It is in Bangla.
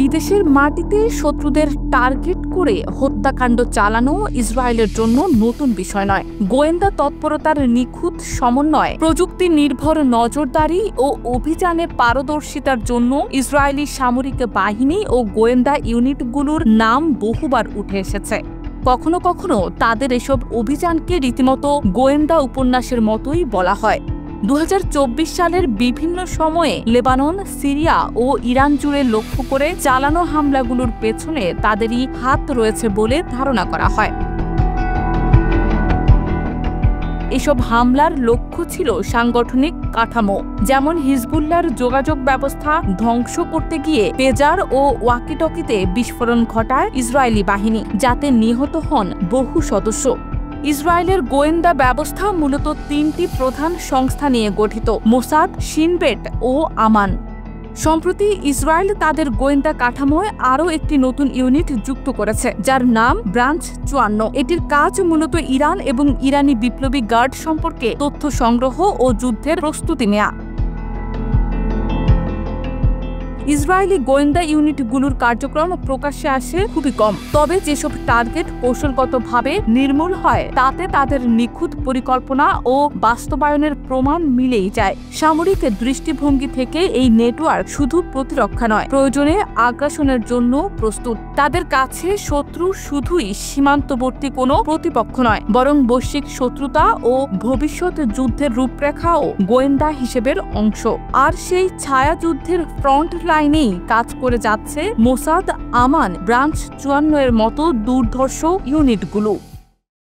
বিদেশের মাটিতে শত্রুদের টার্গেট করে হত্যাকাণ্ড চালানো ইসরায়েলের জন্য নতুন বিষয় নয়। গোয়েন্দা তৎপরতার নিখুঁত সমন্বয়, প্রযুক্তি নির্ভর নজরদারি ও অভিযানে পারদর্শিতার জন্য ইসরায়েলি সামরিক বাহিনী ও গোয়েন্দা ইউনিটগুলোর নাম বহুবার উঠে এসেছে। কখনো কখনো তাদের এসব অভিযানকে রীতিমতো গোয়েন্দা উপন্যাসের মতোই বলা হয়। 2024 সালের বিভিন্ন সময়ে লেবানন, সিরিয়া ও ইরান জুড়ে লক্ষ্য করে চালানো হামলাগুলোর পেছনে তাদেরই হাত রয়েছে বলে ধারণা করা হয়। এসব হামলার লক্ষ্য ছিল সাংগঠনিক কাঠামো, যেমন হিজবুল্লাহর যোগাযোগ ব্যবস্থা ধ্বংস করতে গিয়ে পেজার ও ওয়াকিটকিতে বিস্ফোরণ ঘটায় ইসরায়েলি বাহিনী, যাতে নিহত হন বহু সদস্য। ইসরায়েলের গোয়েন্দা ব্যবস্থা মূলত 3টি প্রধান সংস্থা নিয়ে গঠিত: মোসাদ, শিন বেট ও আমান। সম্প্রতি ইসরায়েল তাদের গোয়েন্দা কাঠামোয় আরও একটি নতুন ইউনিট যুক্ত করেছে, যার নাম ব্রাঞ্চ 54। এটির কাজ মূলত ইরান এবং ইরানি বিপ্লবী গার্ড সম্পর্কে তথ্য সংগ্রহ ও যুদ্ধের প্রস্তুতি নেয়া। ইসরায়েলি গোয়েন্দা ইউনিটগুলোর কার্যক্রম প্রকাশ্যে আসে খুবই কম, তবে যেসব টার্গেট কৌশলগতভাবে নির্মূল হয় তাতে তাদের নিখুঁত পরিকল্পনা ও বাস্তবায়নের প্রমাণ মিলেই যায়। সামরিক দৃষ্টিভঙ্গি থেকে এই নেটওয়ার্ক শুধু প্রতিরক্ষা নয়, প্রয়োজনে আগ্রাসনের জন্য প্রস্তুত। তাদের কাছে শত্রু শুধুই সীমান্তবর্তী কোনো প্রতিপক্ষ নয়, বরং বৈশ্বিক শত্রুতা ও ভবিষ্যৎ যুদ্ধের রূপরেখাও গোয়েন্দা হিসেবের অংশ। আর সেই ছায়াযুদ্ধের ফ্রন্ট লাইনেই কাজ করে যাচ্ছে মোসাদ, আমান, ব্রাঞ্চ 54 এর মতো দুর্ধর্ষ ইউনিটগুলো।